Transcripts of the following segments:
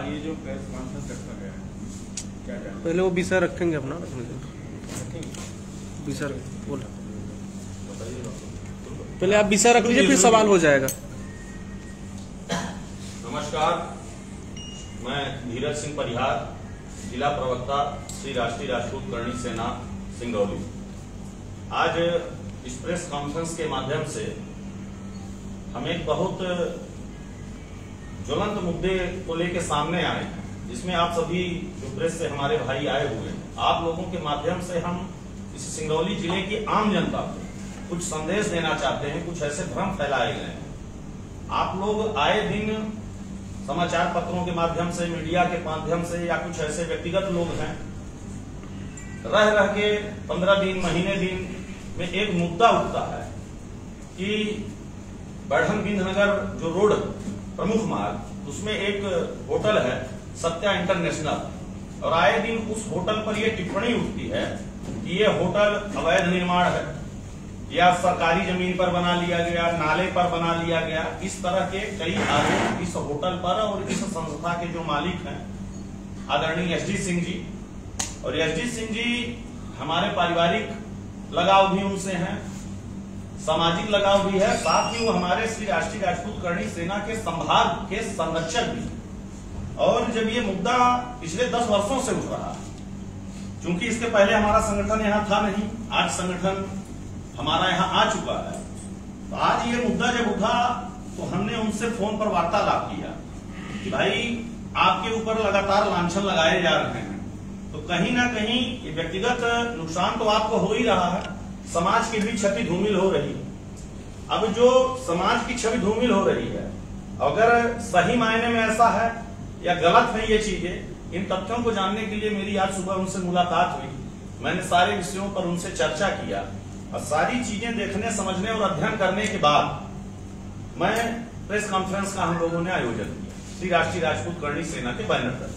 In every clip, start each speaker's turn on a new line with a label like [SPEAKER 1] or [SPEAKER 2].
[SPEAKER 1] आज ये जो प्रेस कॉन्फ्रेंस रखा गया है, क्या जाने?
[SPEAKER 2] पहले वो विषय रखेंगे अपना, विषय बोला पहले आप विषय रख लीजिए, फिर सवाल हो जाएगा।
[SPEAKER 3] नमस्कार, मैं धीरज सिंह परिहार, जिला प्रवक्ता श्री राष्ट्रीय राजपूत करणी सेना सिंगरौली। आज इस प्रेस कॉन्फ्रेंस के माध्यम से हम एक बहुत ज्वलंत मुद्दे को लेकर सामने आए हैं, जिसमें आप सभी जो प्रेस से हमारे भाई आए हुए हैं, आप लोगों के माध्यम से हम इस सिंगरौली जिले की आम जनता को कुछ संदेश देना चाहते हैं। कुछ ऐसे भ्रम फैलाए गए हैं। आप लोग आए दिन समाचार पत्रों के माध्यम से, मीडिया के माध्यम से, या कुछ ऐसे व्यक्तिगत लोग हैं, रह के 15 दिन, महीने दिन में एक मुद्दा उठता है कि बढ़न बिंदनगर जो रोड प्रमुख मार्ग, उसमें एक होटल है सत्या इंटरनेशनल, और आए दिन उस होटल पर यह टिप्पणी उठती है कि ये होटल अवैध निर्माण है, या सरकारी जमीन पर बना लिया गया, नाले पर बना लिया गया। इस तरह के कई आरोप इस होटल पर और इस संस्था के जो मालिक हैं आदरणीय एसडी सिंह जी, और एसडी सिंह जी हमारे पारिवारिक लगाव भी उनसे हैं, सामाजिक लगाव भी है, साथ ही वो हमारे श्री राष्ट्रीय राजपूत करणी सेना के संभाग के संरक्षक भी। और जब ये मुद्दा पिछले 10 वर्षों से उठ रहा है, क्योंकि इसके पहले हमारा संगठन यहाँ था नहीं, आज संगठन हमारा यहाँ आ चुका है, तो आज ये मुद्दा जब उठा तो हमने उनसे फोन पर वार्तालाप किया कि भाई आपके ऊपर लगातार लांछन लगाए जा रहे हैं, तो कहीं ना कहीं ये व्यक्तिगत नुकसान तो आपको हो ही रहा है, समाज की भी छवि धूमिल हो रही है। अब जो समाज की छवि धूमिल हो रही है, अगर सही मायने में ऐसा है या गलत है ये चीजें, इन तथ्यों को जानने के लिए मेरी आज सुबह उनसे मुलाकात हुई। मैंने सारे विषयों पर उनसे चर्चा किया, और सारी चीजें देखने, समझने और अध्ययन करने के बाद मैं प्रेस कॉन्फ्रेंस का हम लोगों ने आयोजन किया श्री राष्ट्रीय राजपूत करणी सेना के बैनर पर।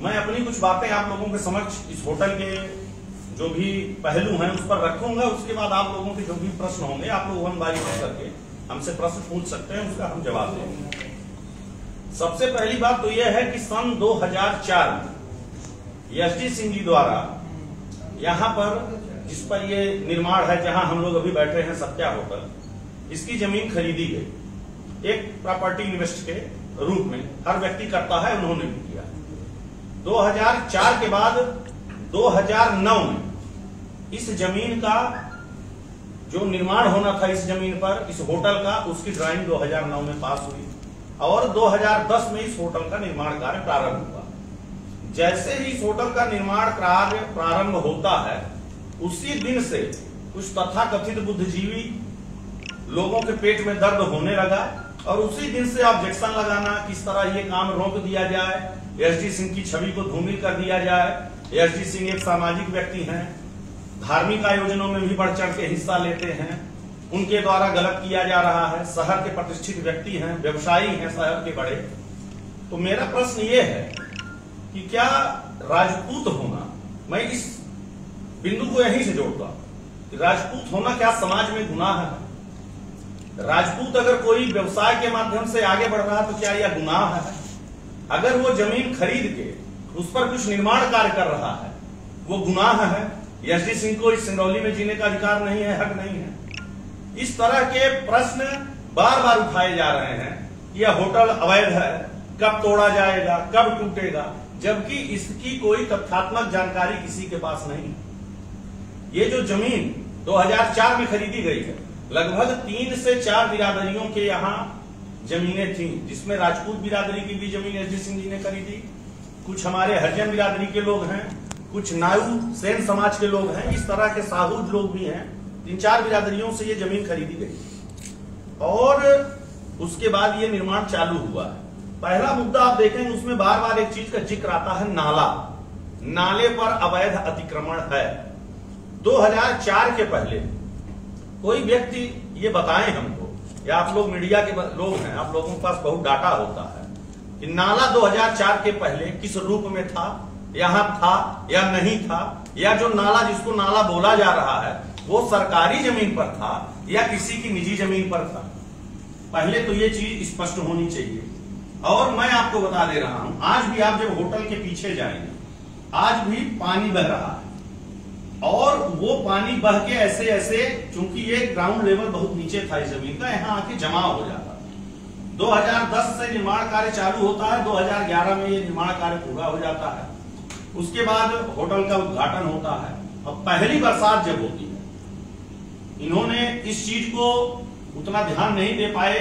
[SPEAKER 3] मैं अपनी कुछ बातें आप लोगों के समक्ष इस होटल के जो भी पहलू हैं उस पर रखूंगा। उसके बाद आप लोगों के जो भी प्रश्न होंगे, आप लोग वन बारी करके हमसे प्रश्न पूछ सकते हैं, उसका हम जवाब देंगे। सबसे पहली बात तो यह है कि सन 2004 में एसडी सिंह जी द्वारा यहाँ पर, जिस पर ये निर्माण है, जहां हम लोग अभी बैठे हैं सत्या होटल, इसकी जमीन खरीदी गई एक प्रॉपर्टी इन्वेस्ट के रूप में। हर व्यक्ति करता है, उन्होंने भी किया। 2004 के बाद 2009 में इस जमीन का जो निर्माण होना था, इस जमीन पर, इस होटल का, उसकी ड्राइंग 2009 में पास हुई, और 2010 में इस होटल का निर्माण कार्य प्रारंभ हुआ। जैसे ही इस होटल का निर्माण कार्य प्रारंभ होता है, उसी दिन से कुछ तथाकथित बुद्धिजीवी लोगों के पेट में दर्द होने लगा, और उसी दिन से ऑब्जेक्शन लगाना, किस तरह ये काम रोक दिया जाए, एसडी सिंह की छवि को धूमिल कर दिया जाए। एसडी सिंह एक सामाजिक व्यक्ति हैं, धार्मिक आयोजनों में भी बढ़ चढ़ के हिस्सा लेते हैं, उनके द्वारा गलत किया जा रहा है, शहर के प्रतिष्ठित व्यक्ति हैं, व्यवसायी हैं शहर के बड़े। तो मेरा प्रश्न ये है कि क्या राजपूत होना, मैं इस बिंदु को यहीं से जोड़ता हूं, राजपूत होना क्या समाज में गुनाह है? राजपूत अगर कोई व्यवसाय के माध्यम से आगे बढ़ रहा है तो क्या यह गुनाह है? अगर वो जमीन खरीद के उस पर कुछ निर्माण कार्य कर रहा है, वो गुनाह है? एसडी सिंह को इस सिंगरौली में जीने का अधिकार नहीं है, हक नहीं है? इस तरह के प्रश्न बार बार उठाए जा रहे हैं। यह होटल अवैध है, कब तोड़ा जाएगा, कब टूटेगा, जबकि इसकी कोई तथ्यात्मक जानकारी किसी के पास नहीं। ये जो जमीन 2004 में खरीदी गई है, लगभग 3 से 4 बिरादरियों के यहाँ जमीनें थी, जिसमें राजपूत बिरादरी की भी जमीन एसडी सिंह जी ने खरीदी, कुछ हमारे हरिजन बिरादरी के लोग हैं, कुछ नायू सेन समाज के लोग हैं, इस तरह के साहूज लोग भी हैं। 3-4 बिरादरियों से ये जमीन खरीदी गई, और उसके बाद ये निर्माण चालू हुआ है। पहला मुद्दा आप देखेंगे, उसमें बार बार एक चीज का जिक्र आता है, नाला। नाले पर अवैध अतिक्रमण है। 2004 के पहले कोई व्यक्ति ये बताएं हमको, या आप लोग मीडिया के लोग हैं, आप लोगों के पास बहुत डाटा होता है कि नाला 2004 के पहले किस रूप में था, यहां था या नहीं था, या जो नाला, जिसको नाला बोला जा रहा है, वो सरकारी जमीन पर था या किसी की निजी जमीन पर था। पहले तो ये चीज स्पष्ट होनी चाहिए। और मैं आपको बता दे रहा हूं, आज भी आप जब होटल के पीछे जाएंगे, आज भी पानी बह रहा है और वो पानी बह के ऐसे ऐसे, चूंकि ये ग्राउंड लेवल बहुत नीचे था इस जमीन का, यहाँ आके जमा हो जाता था। 2010 से निर्माण कार्य चालू होता है, 2011 में ये निर्माण कार्य पूरा हो जाता है। उसके बाद होटल का उद्घाटन होता है और पहली बरसात जब होती है, इन्होंने इस चीज को उतना ध्यान नहीं दे पाए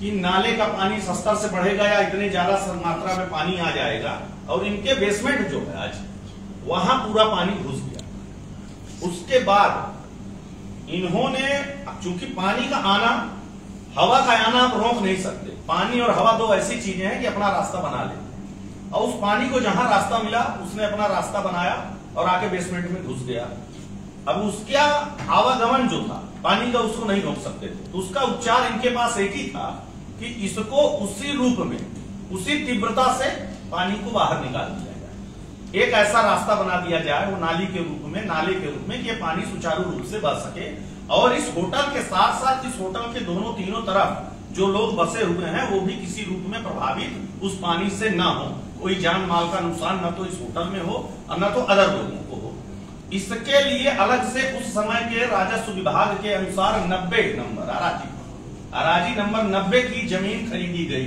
[SPEAKER 3] कि नाले का पानी सस्तर से बढ़ेगा या इतने ज्यादा मात्रा में पानी आ जाएगा, और इनके बेसमेंट जो है आज वहां पूरा पानी घुस गया। उसके बाद इन्होंने, चूंकि पानी का आना, हवा का आना आप रोक नहीं सकते, पानी और हवा दो ऐसी चीजें हैं कि अपना रास्ता बना लेते, और उस पानी को जहां रास्ता मिला उसने अपना रास्ता बनाया और आके बेसमेंट में घुस गया। अब उसका आवागमन जो था पानी का, उसको नहीं रोक सकते थे, तो उसका उपचार इनके पास एक ही था कि इसको उसी रूप में, उसी तीव्रता से पानी को बाहर निकाल दिया जाए, एक ऐसा रास्ता बना दिया जाए वो नाली के रूप में, नाले के रूप में, कि पानी सुचारू रूप से बह सके। और इस होटल के साथ साथ इस होटल के दोनों तीनों तरफ जो लोग बसे हुए हैं वो भी किसी रूप में प्रभावित उस पानी से ना हो, कोई जान माल का नुकसान न तो इस होटल में हो और न तो अदर लोगों को हो। इसके लिए अलग से उस समय के राजस्व विभाग के अनुसार 90 नंबर अराजी नंबर 90 की जमीन खरीदी गई।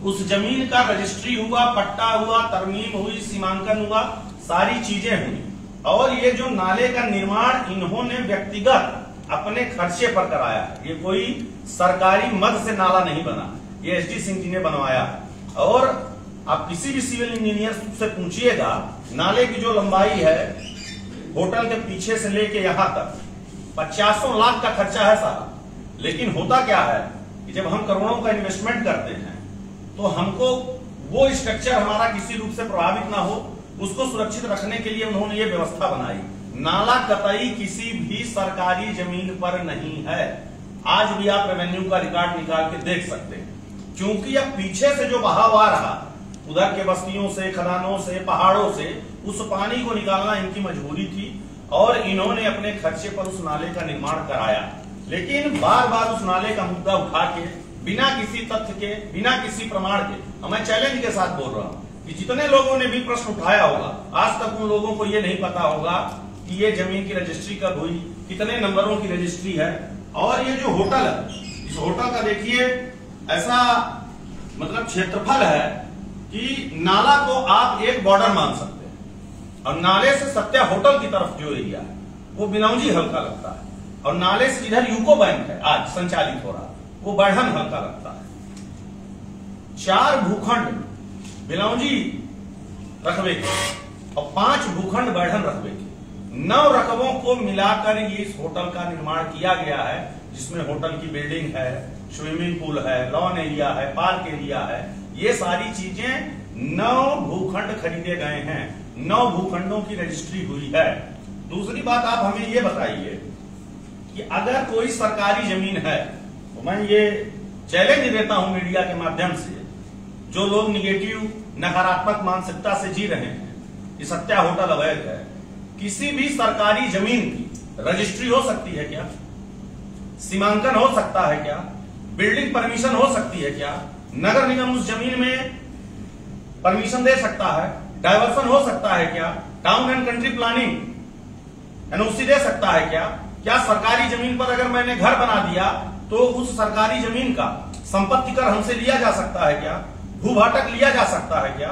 [SPEAKER 3] उस जमीन का रजिस्ट्री हुआ, पट्टा हुआ, तरमीम हुई, सीमांकन हुआ, सारी चीजें हुई। और ये जो नाले का निर्माण इन्होंने व्यक्तिगत अपने खर्चे पर कराया, ये कोई सरकारी मद से नाला नहीं बना, ये एसडी सिंह जी ने बनवाया। और आप किसी भी सिविल इंजीनियर से पूछिएगा, नाले की जो लंबाई है होटल के पीछे से लेके यहां तक 50 लाख का खर्चा है सारा। लेकिन होता क्या है कि जब हम करोड़ों का इन्वेस्टमेंट करते हैं तो हमको वो स्ट्रक्चर हमारा किसी रूप से प्रभावित ना हो, उसको सुरक्षित रखने के लिए उन्होंने ये व्यवस्था बनाई। नाला कतई किसी भी सरकारी जमीन पर नहीं है। आज भी आप रेवेन्यू का रिकॉर्ड निकाल के देख सकते हैं, क्योंकि अब पीछे से जो बहाव आ रहा, उधर के बस्तियों से, खदानों से, पहाड़ों से, उस पानी को निकालना इनकी मजबूरी थी और इन्होंने अपने खर्चे पर उस नाले का निर्माण कराया। लेकिन बार बार उस नाले का मुद्दा उठा के, बिना किसी तथ्य के, बिना किसी प्रमाण के, मैं चैलेंज के साथ बोल रहा हूं कि जितने लोगों ने भी प्रश्न उठाया होगा, आज तक उन लोगों को यह नहीं पता होगा कि ये जमीन की रजिस्ट्री कब हुई, कितने नंबरों की रजिस्ट्री है। और ये जो होटल है, इस होटल का देखिए ऐसा मतलब क्षेत्रफल है कि नाला को आप एक बॉर्डर मान सकते हैं, और नाले से सत्या होटल की तरफ जो एरिया है वो बिलौजी हल्का लगता है, और नाले से इधर यूको बैंक है आज संचालित हो रहा, वो बढ़न हल्का लगता है। 4 भूखंड बिलौजी रकबे के और 5 भूखंड बढ़न रकबे के, 9 रकबों को मिलाकर ये इस होटल का निर्माण किया गया है, जिसमें होटल की बिल्डिंग है, स्विमिंग पूल है, लॉन एरिया है, पार्क एरिया है। ये सारी चीजें 9 भूखंड खरीदे गए हैं, 9 भूखंडों की रजिस्ट्री हुई है। दूसरी बात, आप हमें ये बताइए कि अगर कोई सरकारी जमीन है, तो मैं ये चैलेंज देता हूं मीडिया के माध्यम से, जो लोग निगेटिव नकारात्मक मानसिकता से जी रहे हैं कि सत्या होटल अवैध है, किसी भी सरकारी जमीन की रजिस्ट्री हो सकती है क्या? सीमांकन हो सकता है क्या? बिल्डिंग परमिशन हो सकती है क्या? नगर निगम उस जमीन में परमिशन दे सकता है? डायवर्सन हो सकता है क्या? Town and country planning NOC दे सकता है क्या? क्या सरकारी जमीन पर अगर मैंने घर बना दिया तो उस सरकारी जमीन का संपत्ति कर हमसे लिया जा सकता है क्या? भूभाटक लिया जा सकता है क्या?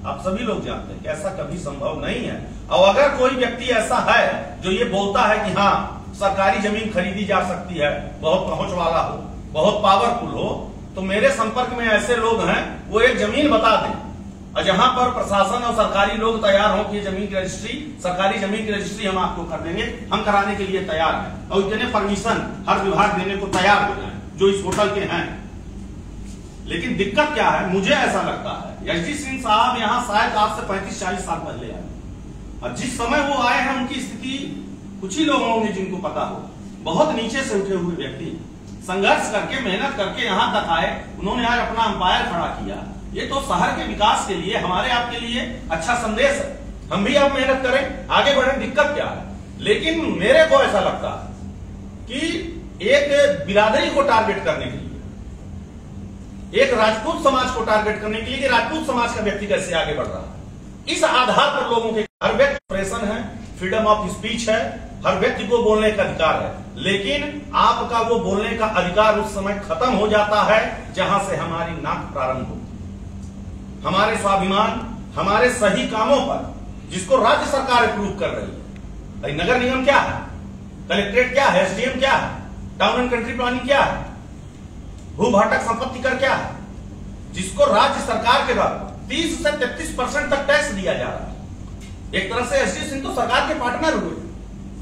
[SPEAKER 3] आप सभी लोग जानते हैं कि ऐसा कभी संभव नहीं है। और अगर कोई व्यक्ति ऐसा है जो ये बोलता है कि हाँ सरकारी जमीन खरीदी जा सकती है, बहुत पहुंच वाला हो, बहुत पावरफुल हो, तो मेरे संपर्क में ऐसे लोग हैं, वो एक जमीन बता दें, और जहां पर प्रशासन और सरकारी लोग तैयार हो कि जमीन की रजिस्ट्री, सरकारी जमीन की रजिस्ट्री हम आपको कर देंगे, हम कराने के लिए तैयार हैं, और इतने परमिशन हर विभाग देने को तैयार हो जाए जो इस होटल के हैं। लेकिन दिक्कत क्या है, मुझे ऐसा लगता है एसडी सिंह साहब यहाँ शायद आज से 35-40 साल पहले आए, और जिस समय वो आए हैं उनकी स्थिति कुछ ही लोग होंगे जिनको पता हो, बहुत नीचे से उठे हुए व्यक्ति संघर्ष करके, मेहनत करके यहां तक आए, उन्होंने आज अपना अंपायर खड़ा किया। ये तो शहर के विकास के लिए, हमारे आपके लिए अच्छा संदेश है, हम भी अब मेहनत करें, आगे बढ़े। दिक्कत क्या है, लेकिन मेरे को ऐसा लगता है कि एक बिरादरी को टारगेट करने के लिए, एक राजपूत समाज को टारगेट करने के लिए कि राजपूत समाज का व्यक्ति कैसे आगे बढ़ रहा है। इस आधार पर लोगों के हर व्यक्ति एक्सप्रेशन है, फ्रीडम ऑफ स्पीच है, हर व्यक्ति को बोलने का अधिकार है, लेकिन आपका वो बोलने का अधिकार उस समय खत्म हो जाता है जहां से हमारी नाक प्रारंभ हो। हमारे स्वाभिमान, हमारे सही कामों पर जिसको राज्य सरकार अप्रूव कर रही है, नगर निगम क्या है, कलेक्ट्रेट क्या है, एसडीएम क्या है, टाउन एंड कंट्री प्लानिंग क्या है, भूभाटक संपत्ति कर क्या है, जिसको राज्य सरकार के द्वारा 30 से 33% तक टैक्स दिया जा रहा है। एक तरह से एसडी सिंह तो सरकार के पार्टनर हुए,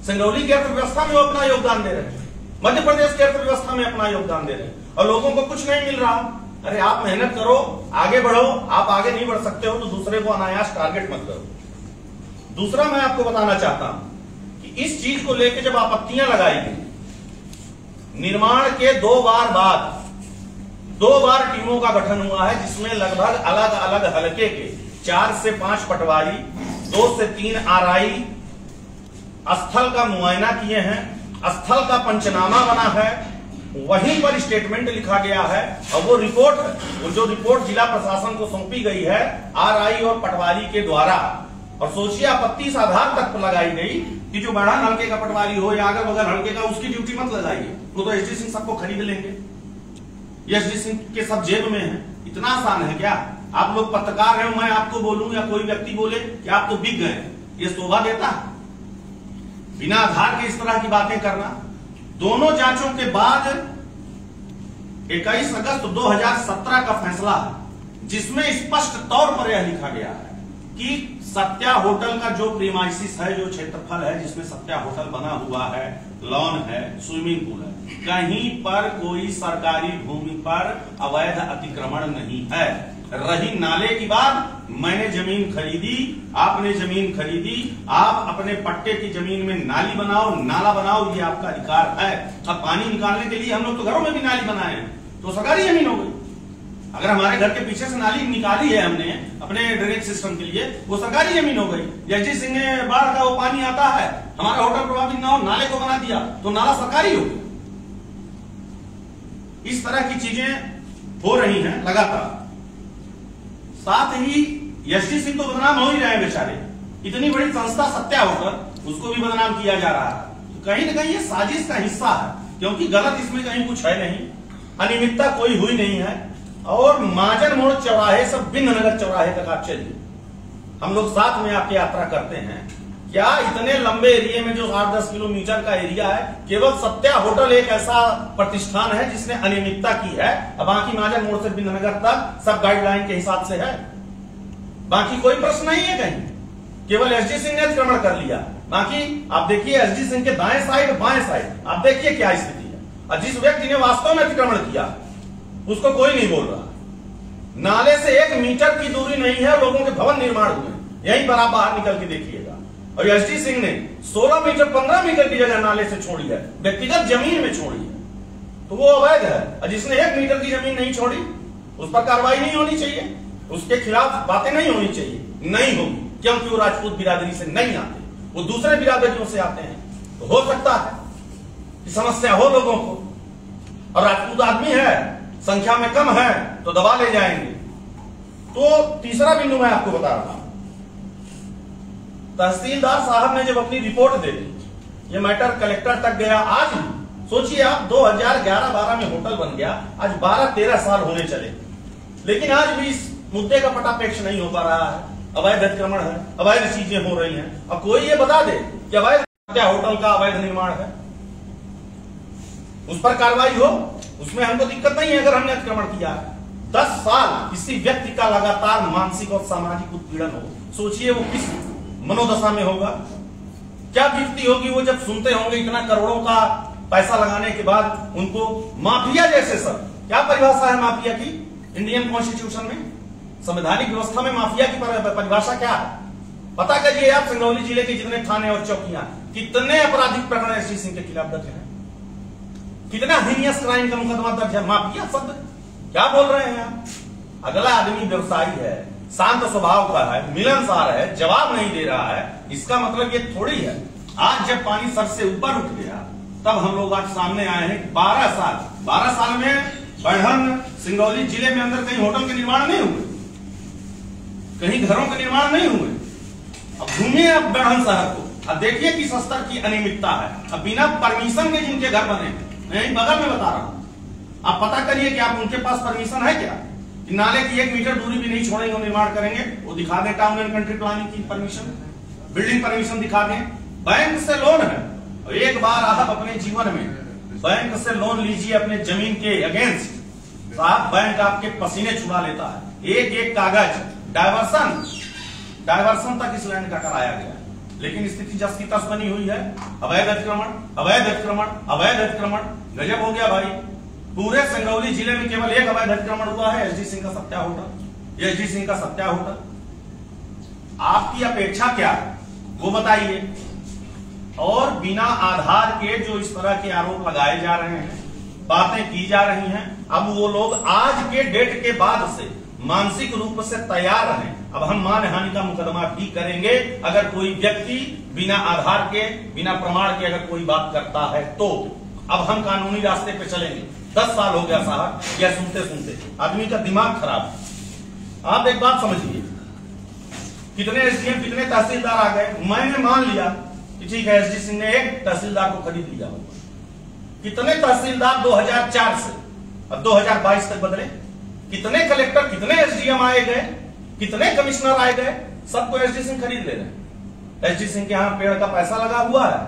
[SPEAKER 3] सिंगरौली की अर्थव्यवस्था में वो अपना योगदान दे रहे हैं, मध्य प्रदेश की अर्थव्यवस्था में अपना योगदान दे रहे हैं, और लोगों को कुछ नहीं मिल रहा। अरे आप मेहनत करो, आगे बढ़ो, आप आगे नहीं बढ़ सकते हो तो दूसरे को अनायास टारगेट मत करो। दूसरा मैं आपको बताना चाहता हूं कि इस चीज को लेकर जब आपत्तियां लगाई गई, निर्माण के 2 बार बाद 2 बार टीमों का गठन हुआ है, जिसमें लगभग अलग अलग हलके के 4 से 5 पटवारी, 2 से 3 आरआई स्थल का मुआयना किए हैं, स्थल का पंचनामा बना है, वहीं पर स्टेटमेंट लिखा गया है, और वो रिपोर्ट, वो जो रिपोर्ट जिला प्रशासन को सौंपी गई है आरआई और पटवारी के द्वारा। और सोचिए आपत्ति इस आधार तक लगाई गई कि जो बड़ा हल्के का पटवारी हो या अगर बगल हल्के का, उसकी ड्यूटी मत लगाइए, वो तो एसडी सिंह सबको खरीद लेंगे, एसडी सिंह के सब जेब में है। इतना आसान है क्या? आप लोग पत्रकार हैं, मैं आपको बोलूं या कोई व्यक्ति बोले कि आप तो बिक गए, ये शोभा देता है? बिना आधार के इस तरह की बातें करना। दोनों जांचों के बाद 21 अगस्त 2017 का फैसला है, जिसमें स्पष्ट तौर पर यह लिखा गया है कि सत्या होटल का जो प्रीमाइसिस है, जो क्षेत्रफल है जिसमें सत्या होटल बना हुआ है, लॉन है, स्विमिंग पूल है, कहीं पर कोई सरकारी भूमि पर अवैध अतिक्रमण नहीं है। रही नाले की बात, मैंने जमीन खरीदी, आपने जमीन खरीदी, आप अपने पट्टे की जमीन में नाली बनाओ, नाला बनाओ, ये आपका अधिकार है। अब पानी निकालने के लिए हम लोग तो घरों में भी नाली बनाए हैं, तो सरकारी जमीन हो गई। अगर हमारे घर के पीछे से नाली निकाली है हमने अपने ड्रेनेज सिस्टम के लिए, वो सरकारी जमीन हो गई। एसडी सिंह ने बाढ़ का वो पानी आता है, हमारा होटल प्रभावित ना हो, नाले को बना दिया, तो नाला सरकारी हो गया। इस तरह की चीजें हो रही हैं लगातार। साथ ही एसडी सिंह तो बदनाम हो ही रहे हैं बेचारे, इतनी बड़ी संस्था सत्या होकर उसको भी बदनाम किया जा रहा है। तो कहीं ना कहीं ये साजिश का हिस्सा है, क्योंकि गलत इसमें कहीं कुछ है नहीं, अनियमितता कोई हुई नहीं है। और माजन मोड़ चौराहे से बिंदनगर चौराहे तक आप चलिए, हम लोग साथ में आपकी यात्रा करते हैं। क्या इतने लंबे एरिया में जो 8-10 किलोमीटर का एरिया है, केवल सत्या होटल एक ऐसा प्रतिष्ठान है जिसने अनियमितता की है, और बाकी माजन मोड़ से बिंदनगर तक सब गाइडलाइन के हिसाब से है, बाकी कोई प्रश्न नहीं है कहीं। केवल एसडी सिंह ने अतिक्रमण कर लिया, बाकी आप देखिए एसडी सिंह के दाएं साइड बाएं साइड आप देखिए क्या स्थिति है। और जिस व्यक्ति ने वास्तव में अतिक्रमण किया उसको कोई नहीं बोल रहा। नाले से 1 मीटर की दूरी नहीं है, लोगों के भवन निर्माण हुए, यहीं पर आप बाहर निकल के देखिएगा। और एसडी सिंह ने 16 मीटर 15 मीटर की जगह नाले से छोड़ी है, व्यक्तिगत जमीन में छोड़ी है, तो वो अवैध है। और जिसने 1 मीटर की जमीन नहीं छोड़ी उस पर कार्रवाई नहीं होनी चाहिए, उसके खिलाफ बातें नहीं होनी चाहिए, नहीं होगी, क्योंकि वो राजपूत बिरादरी से नहीं आते, वो दूसरे बिरादरियों से आते हैं। तो हो सकता है कि समस्या हो लोगों को, और राजपूत आदमी है, संख्या में कम है तो दबा ले जाएंगे। तो तीसरा बिंदु मैं आपको बता रहा हूं, तहसीलदार साहब ने जब अपनी रिपोर्ट दे दी, ये मैटर कलेक्टर तक गया। आज सोचिए आप 2011-12 में होटल बन गया, आज 12-13 साल होने चले, लेकिन आज भी इस मुद्दे का पटापेक्ष नहीं हो पा रहा है। अवैध अतिक्रमण है, अवैध चीजें हो रही हैं, और कोई ये बता दे कि अवैध होटल का अवैध निर्माण है, उस पर कार्रवाई हो, उसमें हमको दिक्कत नहीं है अगर हमने अतिक्रमण किया। 10 साल किसी व्यक्ति का लगातार मानसिक और सामाजिक उत्पीड़न हो, सोचिए वो किस मनोदशा में होगा, क्या बीतती होगी वो जब सुनते होंगे इतना करोड़ों का पैसा लगाने के बाद उनको माफिया जैसे। सर क्या परिभाषा है माफिया की इंडियन कॉन्स्टिट्यूशन में, संवैधानिक व्यवस्था में माफिया की परिभाषा क्या है? पता करिए आप, सिंगरौली जिले के जितने थाने और चौकियां, कितने आपराधिक प्रकरण एसडी सिंह के खिलाफ दर्ज है, कितना हीनियस क्राइम का मुकदमा दर्ज है। माफिया शब्द क्या बोल रहे हैं आप? अगला आदमी व्यवसायी है, शांत स्वभाव का है, मिलनसार है, जवाब नहीं दे रहा है, इसका मतलब ये थोड़ी है आज जब पानी सर से ऊपर उठ गया तब हम लोग आज सामने आए हैं। 12 साल में बढ़न सिंगरौली जिले में अंदर कहीं होटल के निर्माण नहीं हुए, कहीं घरों के निर्माण नहीं हुए। अब घूमिए अब बढ़न शहर को, अब देखिए किस स्तर की अनियमितता है। अब बिना परमिशन के जिनके घर बने, मैं बगल में बता रहा हूं, आप पता करिए कि आप उनके पास परमिशन है क्या, कि नाले की 1 मीटर दूरी भी नहीं छोड़ेंगे, निर्माण करेंगे। वो दिखा दें टाउन एंड कंट्री प्लानिंग की परमिशन, बिल्डिंग परमिशन दिखा दें। बैंक से लोन है, और एक बार आप अपने जीवन में बैंक से लोन लीजिए अपने जमीन के अगेंस्ट, साहब बैंक आपके पसीने छुड़ा लेता है। एक एक कागज डायवर्सन तक इस लैंड का कराया गया, लेकिन स्थिति जस की तस बनी हुई है। अवैध अतिक्रमण, अवैध अतिक्रमण, अवैध अतिक्रमण, गजब हो गया भाई। पूरे सिंगरौली जिले में केवल एक अवैध अतिक्रमण हुआ है, एसडी सिंह का सत्या होटल। एसडी सिंह का सत्या होटल, आपकी अपेक्षा क्या वो बताइए। और बिना आधार के जो इस तरह के आरोप लगाए जा रहे हैं, बातें की जा रही हैं, अब वो लोग आज के डेट के बाद से मानसिक रूप से तैयार हैं। अब हम मानहानि का मुकदमा भी करेंगे अगर कोई व्यक्ति बिना आधार के, बिना प्रमाण के अगर कोई बात करता है तो। अब हम कानूनी रास्ते पे चलेंगे। 10 साल हो गया साहब यह सुनते सुनते, आदमी का दिमाग खराब है। आप एक बात समझिए, कितने एसडीएम कितने तहसीलदार आ गए। मैंने मान लिया कि ठीक है एसडी सिंह ने एक तहसीलदार को खरीद लिया होगा। कितने तहसीलदार 2004 से अब 2022 तक बदले, कितने कलेक्टर, कितने एसडीएम आए गए, कितने कमिश्नर आए गए, सबको एसडी सिंह खरीद ले रहे हैं। एसडी सिंह के यहाँ पेड़ का पैसा लगा हुआ है,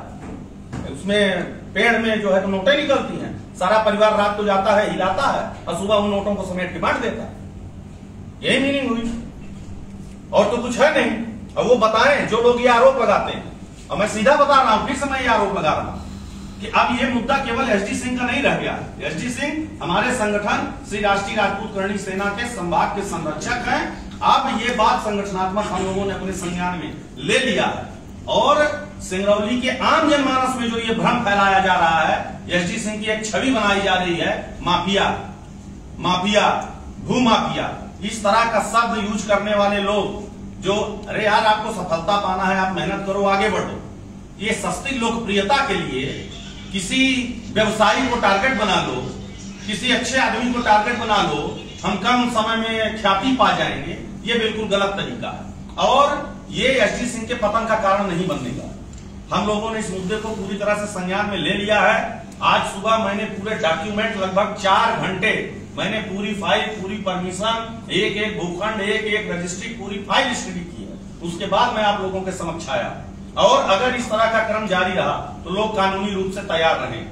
[SPEAKER 3] उसमें पेड़ में जो है तो नोटें निकलती हैं। सारा परिवार रात को जाता है, हिलाता है, और सुबह उन नोटों को समेट के बांट देता है। यही मीनिंग हुई, और तो कुछ है नहीं। और वो बताएं जो लोग ये आरोप लगाते हैं, और मैं सीधा बता रहा हूं, फिर से मैं ये आरोप लगा रहा हूं कि अब ये मुद्दा केवल एसडी सिंह का नहीं रह गया। एसडी सिंह हमारे संगठन श्री राष्ट्रीय राजपूत करणी सेना के संभाग के संरक्षक हैं। अब ये बात संगठनात्मक हम लोगों ने अपने संज्ञान में ले लिया है, और सिंगरौली के आम जनमानस में जो ये भ्रम फैलाया जा रहा है, एसडी सिंह की एक छवि बनाई जा रही है, माफिया, माफिया, भूमाफिया, इस तरह का शब्द यूज करने वाले लोग जो, अरे यार आपको सफलता पाना है, आप मेहनत करो, आगे बढ़ो। ये सस्ती लोकप्रियता के लिए किसी व्यवसायी को टारगेट बना लो, किसी अच्छे आदमी को टारगेट बना लो, हम कम समय में ख्याति पा जाएंगे, ये बिल्कुल गलत तरीका है। और ये एसडी सिंह के पतन का कारण नहीं बनने का। हम लोगों ने इस मुद्दे को पूरी तरह से संज्ञान में ले लिया है। आज सुबह मैंने पूरे डॉक्यूमेंट, लगभग 4 घंटे मैंने पूरी फाइल, पूरी परमिशन, एक एक भूखंड, एक एक रजिस्ट्री, पूरी फाइल स्टडी की है। उसके बाद मैं आप लोगों के समक्ष आया। और अगर इस तरह का क्रम जारी रहा तो लोग कानूनी रूप से तैयार रहें।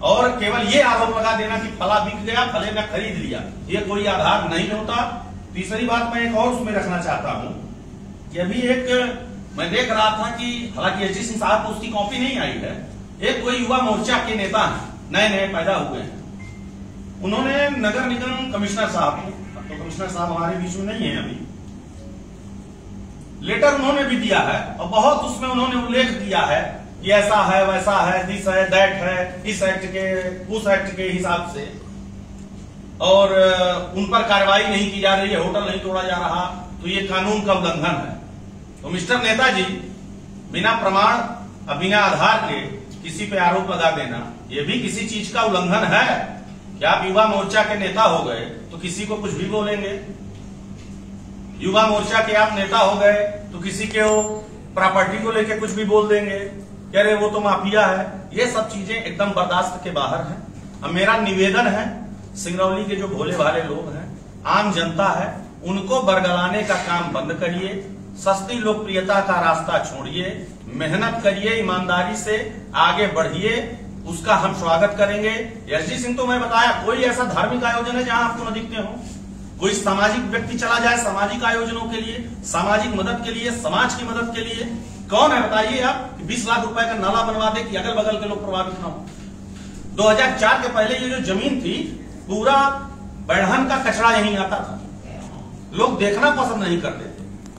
[SPEAKER 3] और केवल ये आरोप लगा देना कि फला बिक गया, फले ने खरीद लिया, ये कोई आधार नहीं होता। तीसरी बात मैं एक और उसमें रखना चाहता हूं कि अभी एक मैं देख रहा था कि हालांकि एसडी सिंह साहब को उसकी कॉपी नहीं आई है, एक कोई युवा मोर्चा के नेता है, नए नए पैदा हुए हैं, उन्होंने नगर निगम कमिश्नर साहब को, तो कमिश्नर साहब हमारे बीच में नहीं है अभी, लेटर उन्होंने भी दिया है, और बहुत उसमें उन्होंने उल्लेख किया है कि ऐसा है, वैसा है, दिस है, दैट है, इस एक्ट के, उस एक्ट के हिसाब से, और उन पर कार्रवाई नहीं की जा रही है, होटल नहीं तोड़ा जा रहा, तो ये कानून का उल्लंघन है। तो मिस्टर नेताजी, बिना प्रमाण और बिना आधार के किसी पे आरोप लगा देना, ये भी किसी चीज का उल्लंघन है। क्या आप युवा मोर्चा के नेता हो गए तो किसी को कुछ भी बोलेंगे? युवा मोर्चा के आप नेता हो गए तो किसी के प्रॉपर्टी को लेके कुछ भी बोल देंगे, कह रहे वो तो माफिया है। ये सब चीजें एकदम बर्दाश्त के बाहर है। अब मेरा निवेदन है, सिंगरौली के जो भोले भाले लोग हैं, आम जनता है, उनको बरगलाने का काम बंद करिए, सस्ती लोकप्रियता का रास्ता छोड़िए, मेहनत करिए, ईमानदारी से आगे बढ़िए, उसका हम स्वागत करेंगे। एसडी सिंह तो मैं बताया, कोई ऐसा धार्मिक आयोजन है जहां आपको न दिखते हो? कोई सामाजिक व्यक्ति चला जाए सामाजिक आयोजनों के लिए, सामाजिक मदद के लिए, समाज की मदद के लिए, कौन है बताइए आप? 20 लाख रुपए का नाला बनवा दे कि अगल बगल के लोग प्रभावित ना हो। 2004 के पहले ये जो जमीन थी, पूरा बढ़न का कचरा यहीं आता था, लोग देखना पसंद नहीं करते थे।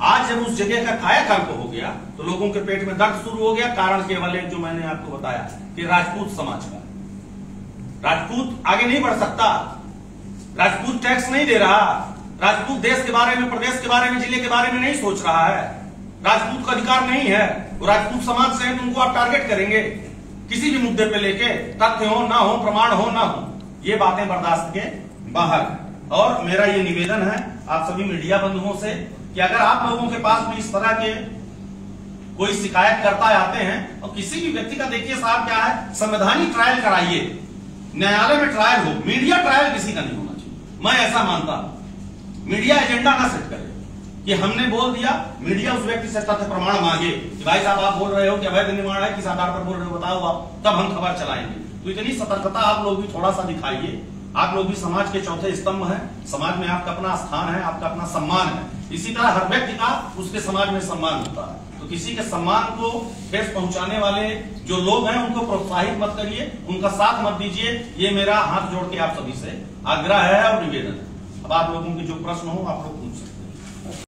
[SPEAKER 3] आज जब उस जगह का कायाकल्प हो गया तो लोगों के पेट में दर्द शुरू हो गया। कारण केवल एक जो मैंने आपको बताया कि राजपूत समाज का, राजपूत आगे नहीं बढ़ सकता, राजपूत टैक्स नहीं दे रहा, राजपूत देश के बारे में, प्रदेश के बारे में, जिले के बारे में नहीं सोच रहा है, राजपूत का अधिकार नहीं है, वो राजपूत समाज से उनको आप टारगेट करेंगे किसी भी मुद्दे पे लेके, तथ्य हो ना हो, प्रमाण हो ना हो, ये बातें बर्दाश्त के बाहर है। और मेरा ये निवेदन है आप सभी मीडिया बंधुओं से कि अगर आप लोगों के पास भी इस तरह के कोई शिकायत करता आते हैं और किसी भी व्यक्ति का, देखिए साहब क्या है, संवैधानिक ट्रायल कराइए, न्यायालय में ट्रायल हो, मीडिया ट्रायल किसी का नहीं होना चाहिए। मैं ऐसा मानता हूं मीडिया एजेंडा ना सेट करे कि हमने बोल दिया, मीडिया उस व्यक्ति से तथ्य प्रमाण मांगे कि भाई साहब आप बोल रहे हो कि अवैध निर्माण है, किस आधार पर बोल रहे हो बताओ आप, तब हम खबर चलाएंगे। तो इतनी सतर्कता आप लोग भी थोड़ा सा दिखाइए। आप लोग भी समाज के चौथे स्तंभ हैं, समाज में आपका अपना स्थान है, आपका अपना सम्मान है। इसी तरह हर व्यक्ति का उसके समाज में सम्मान होता है। तो किसी के सम्मान को ठेस पहुंचाने वाले जो लोग हैं उनको प्रोत्साहित मत करिए, उनका साथ मत दीजिए। ये मेरा हाथ जोड़ के आप सभी से आग्रह है और निवेदन है। अब आप लोगों के जो प्रश्न हो आप लोग